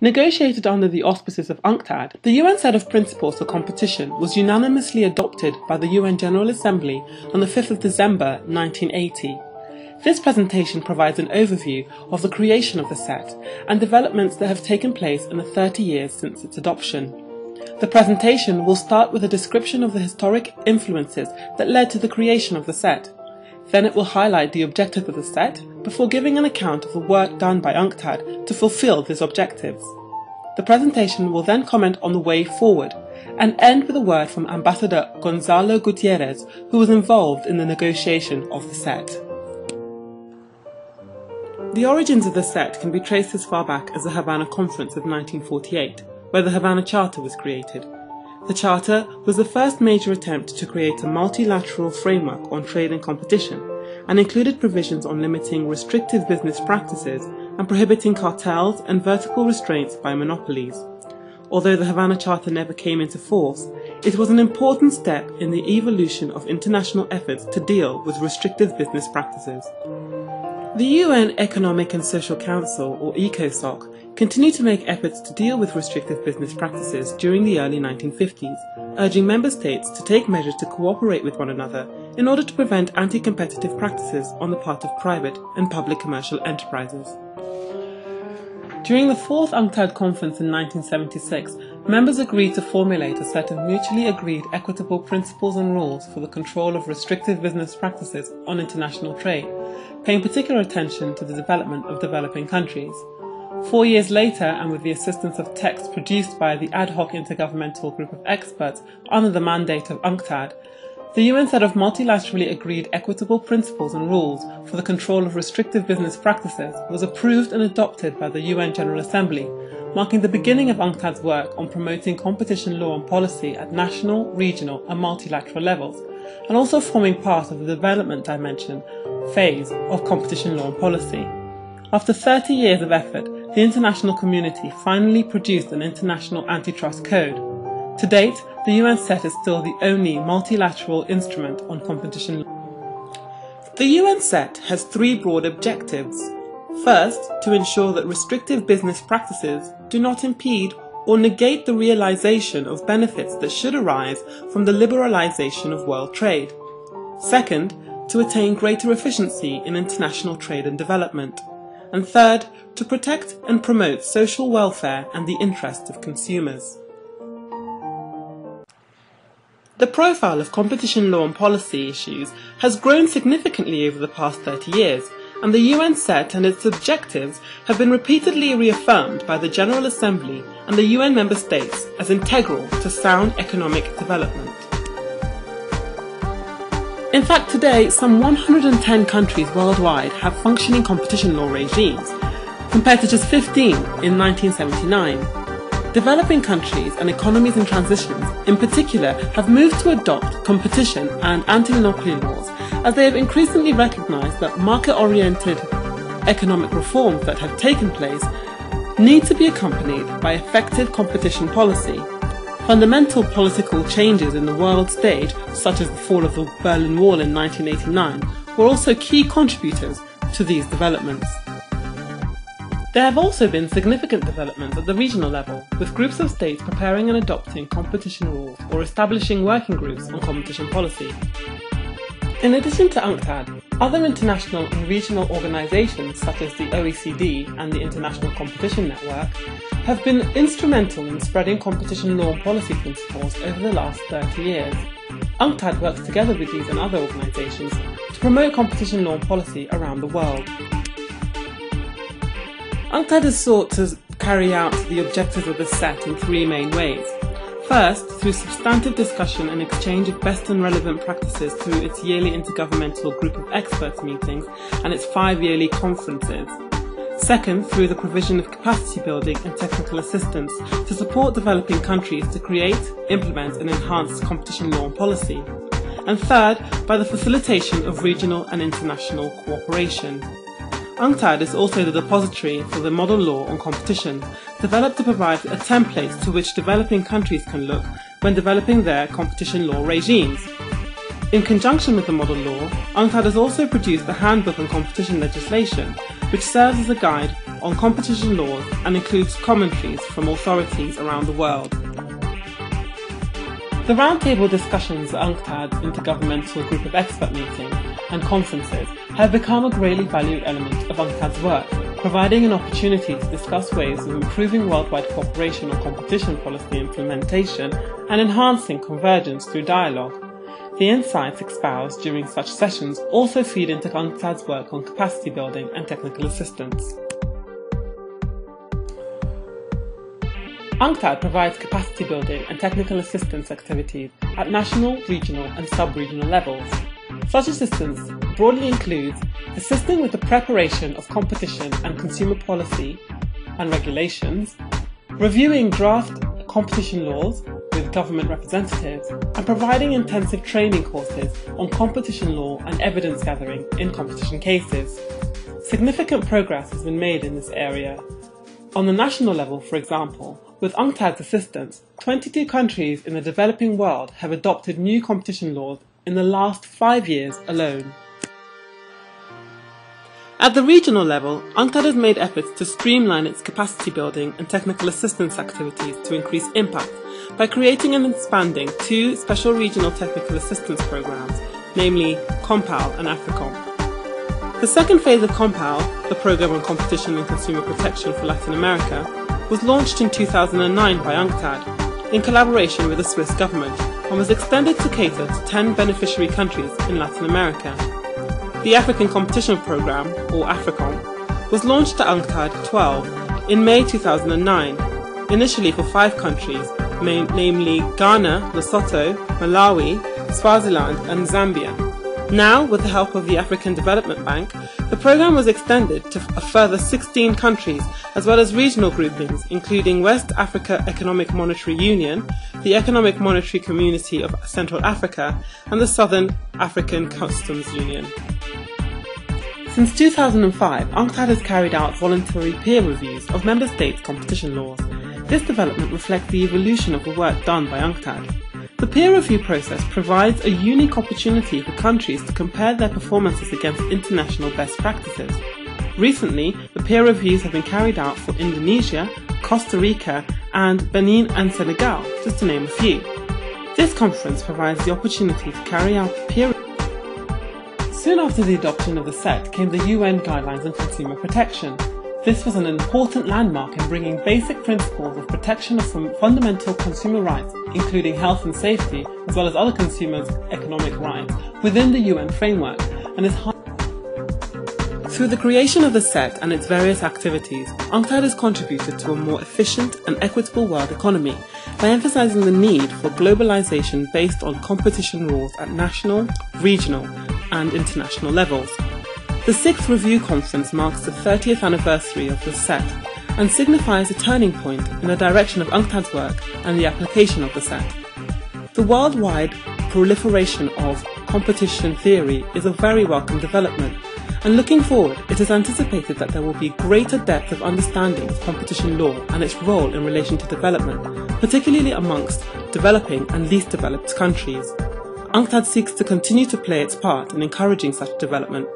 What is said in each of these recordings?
Negotiated under the auspices of UNCTAD, the UN set of principles for competition was unanimously adopted by the UN General Assembly on the 5th of December 1980. This presentation provides an overview of the creation of the set and developments that have taken place in the 30 years since its adoption. The presentation will start with a description of the historic influences that led to the creation of the set. Then it will highlight the objectives of the set before giving an account of the work done by UNCTAD to fulfill these objectives. The presentation will then comment on the way forward and end with a word from Ambassador Gonzalo Gutierrez, who was involved in the negotiation of the set. The origins of the set can be traced as far back as the Havana Conference of 1948, where the Havana Charter was created. The Charter was the first major attempt to create a multilateral framework on trade and competition, and included provisions on limiting restrictive business practices and prohibiting cartels and vertical restraints by monopolies. Although the Havana Charter never came into force, it was an important step in the evolution of international efforts to deal with restrictive business practices. The UN Economic and Social Council, or ECOSOC, continued to make efforts to deal with restrictive business practices during the early 1950s, urging member states to take measures to cooperate with one another in order to prevent anti-competitive practices on the part of private and public commercial enterprises. During the fourth UNCTAD conference in 1976, members agreed to formulate a set of mutually agreed equitable principles and rules for the control of restrictive business practices on international trade, paying particular attention to the development of developing countries. 4 years later, and with the assistance of texts produced by the ad hoc intergovernmental group of experts under the mandate of UNCTAD, the UN set of multilaterally agreed equitable principles and rules for the control of restrictive business practices was approved and adopted by the UN General Assembly, marking the beginning of UNCTAD's work on promoting competition law and policy at national, regional and multilateral levels, and also forming part of the development dimension phase of competition law and policy. After 30 years of effort, the international community finally produced an international antitrust code. To date, the UN set is still the only multilateral instrument on competition law. The UN set has three broad objectives. First, to ensure that restrictive business practices do not impede or negate the realization of benefits that should arise from the liberalization of world trade. Second, to attain greater efficiency in international trade and development. And third, to protect and promote social welfare and the interests of consumers. The profile of competition law and policy issues has grown significantly over the past 30 years, and the UN set and its objectives have been repeatedly reaffirmed by the General Assembly and the UN member states as integral to sound economic development. In fact, today, some 110 countries worldwide have functioning competition law regimes, compared to just 15 in 1979. Developing countries and economies in transition, in particular, have moved to adopt competition and anti-monopoly laws as they have increasingly recognized that market-oriented economic reforms that have taken place need to be accompanied by effective competition policy. Fundamental political changes in the world stage, such as the fall of the Berlin Wall in 1989, were also key contributors to these developments. There have also been significant developments at the regional level, with groups of states preparing and adopting competition rules or establishing working groups on competition policy. In addition to UNCTAD, other international and regional organisations such as the OECD and the International Competition Network have been instrumental in spreading competition law and policy principles over the last 30 years. UNCTAD works together with these and other organisations to promote competition law and policy around the world. UNCTAD has sought to carry out the objectives of the set in three main ways. First, through substantive discussion and exchange of best and relevant practices through its yearly intergovernmental group of experts meetings and its 5 yearly conferences. Second, through the provision of capacity building and technical assistance to support developing countries to create, implement and enhance competition law and policy. And third, by the facilitation of regional and international cooperation. UNCTAD is also the depository for the model law on competition, developed to provide a template to which developing countries can look when developing their competition law regimes. In conjunction with the model law, UNCTAD has also produced the Handbook on Competition Legislation, which serves as a guide on competition laws and includes commentaries from authorities around the world. The roundtable discussions at UNCTAD's Intergovernmental Group of Expert meetings and conferences have become a greatly valued element of UNCTAD's work, providing an opportunity to discuss ways of improving worldwide cooperation on competition policy implementation and enhancing convergence through dialogue. The insights espoused during such sessions also feed into UNCTAD's work on capacity building and technical assistance. UNCTAD provides capacity building and technical assistance activities at national, regional and sub-regional levels. Such assistance broadly includes assisting with the preparation of competition and consumer policy and regulations, reviewing draft competition laws with government representatives, and providing intensive training courses on competition law and evidence gathering in competition cases. Significant progress has been made in this area. On the national level, for example, with UNCTAD's assistance, 22 countries in the developing world have adopted new competition laws in the last 5 years alone. At the regional level, UNCTAD has made efforts to streamline its capacity building and technical assistance activities to increase impact by creating and expanding 2 special regional technical assistance programs, namely COMPAL and AFRICOM. The second phase of COMPAL, the Programme on Competition and Consumer Protection for Latin America, was launched in 2009 by UNCTAD in collaboration with the Swiss government and was extended to cater to 10 beneficiary countries in Latin America. The African Competition Programme, or AFRICOM, was launched at UNCTAD 12 in May 2009, initially for 5 countries, namely Ghana, Lesotho, Malawi, Swaziland and Zambia. Now, with the help of the African Development Bank, the programme was extended to a further 16 countries, as well as regional groupings, including West Africa Economic Monetary Union, the Economic Monetary Community of Central Africa, and the Southern African Customs Union. Since 2005, UNCTAD has carried out voluntary peer reviews of member states' competition laws. This development reflects the evolution of the work done by UNCTAD. The peer review process provides a unique opportunity for countries to compare their performances against international best practices. Recently, the peer reviews have been carried out for Indonesia, Costa Rica, and Benin and Senegal, just to name a few. This conference provides the opportunity to carry out peer reviews. Soon after the adoption of the SET came the UN Guidelines on Consumer Protection. This was an important landmark in bringing basic principles of protection of fundamental consumer rights, including health and safety, as well as other consumers' economic rights, within the UN framework, and is through the creation of the SET and its various activities, UNCTAD has contributed to a more efficient and equitable world economy by emphasizing the need for globalization based on competition rules at national, regional, and international levels. The 6th Review Conference marks the 30th anniversary of the SET and signifies a turning point in the direction of UNCTAD's work and the application of the SET. The worldwide proliferation of competition theory is a very welcome development, and looking forward, it is anticipated that there will be greater depth of understanding of competition law and its role in relation to development, particularly amongst developing and least developed countries. UNCTAD seeks to continue to play its part in encouraging such development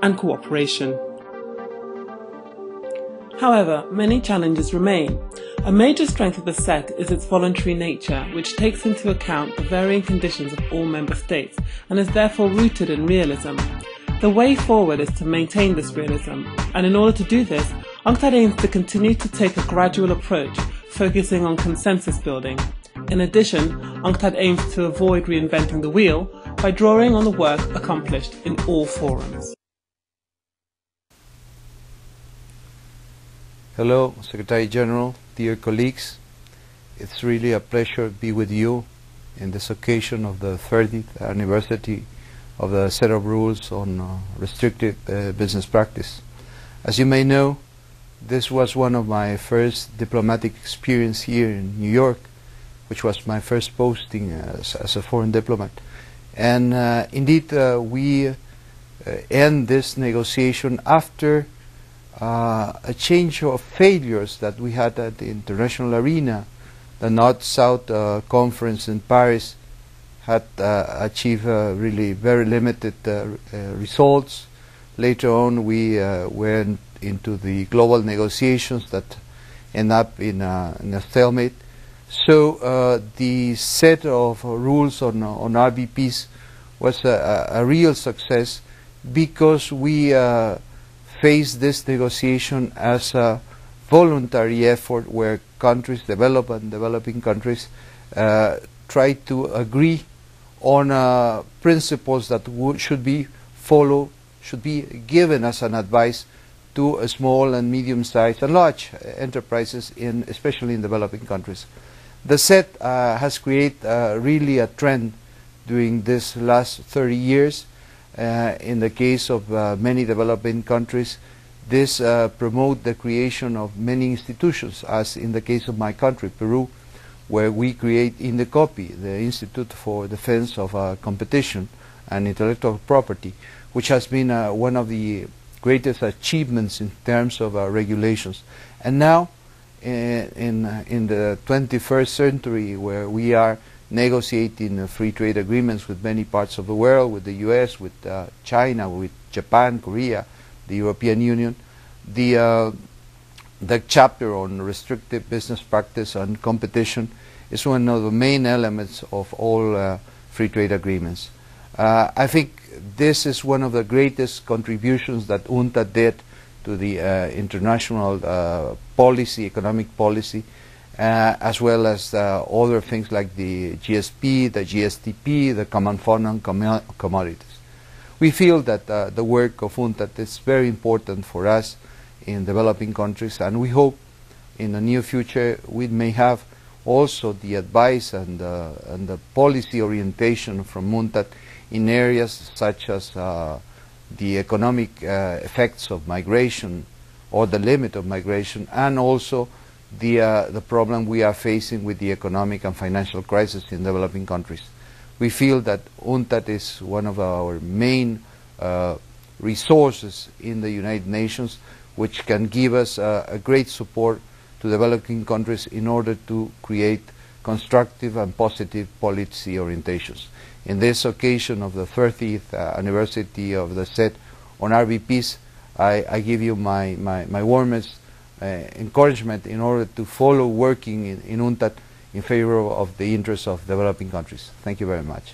and cooperation. However, many challenges remain. A major strength of the SET is its voluntary nature, which takes into account the varying conditions of all member states and is therefore rooted in realism. The way forward is to maintain this realism, and in order to do this, UNCTAD aims to continue to take a gradual approach, focusing on consensus building. In addition, UNCTAD aims to avoid reinventing the wheel by drawing on the work accomplished in all forums. Hello, Secretary General, dear colleagues. It's really a pleasure to be with you in this occasion of the 30th anniversary of the set of rules on restricted business practice. As you may know, this was one of my first diplomatic experience here in New York, which was my first posting as a foreign diplomat. And indeed, we end this negotiation after a change of failures that we had at the international arena. The North-South conference in Paris had achieved really very limited results. Later on, we went into the global negotiations that end up in a stalemate. So the set of rules on RBPs was a real success because we faced this negotiation as a voluntary effort where countries, developing countries, try to agree on principles that should be followed, should be given as an advice to small and medium-sized and large enterprises, especially in developing countries. The set has created really a trend during this last 30 years. In the case of many developing countries, this promotes the creation of many institutions, as in the case of my country, Peru, where we create INDECOPI, the Institute for Defense of Competition and Intellectual Property, which has been one of the greatest achievements in terms of regulations. And now, in the 21st century, where we are negotiating free trade agreements with many parts of the world, with the US, with China, with Japan, Korea, the European Union, the chapter on restrictive business practice and competition is one of the main elements of all free trade agreements. I think this is one of the greatest contributions that UNCTAD did to the international policy, economic policy, as well as other things like the GSP, the GSTP, the Common Fund on Commodities. We feel that the work of UNCTAD is very important for us in developing countries, and we hope in the near future we may have also the advice and the policy orientation from UNCTAD in areas such as the economic effects of migration or the limit of migration, and also the problem we are facing with the economic and financial crisis in developing countries. We feel that UNCTAD is one of our main resources in the United Nations, which can give us a great support to developing countries in order to create constructive and positive policy orientations. In this occasion of the 30th anniversary of the set on RBPs, I give you my warmest encouragement in order to follow working in UNCTAD in favor of the interests of developing countries. Thank you very much.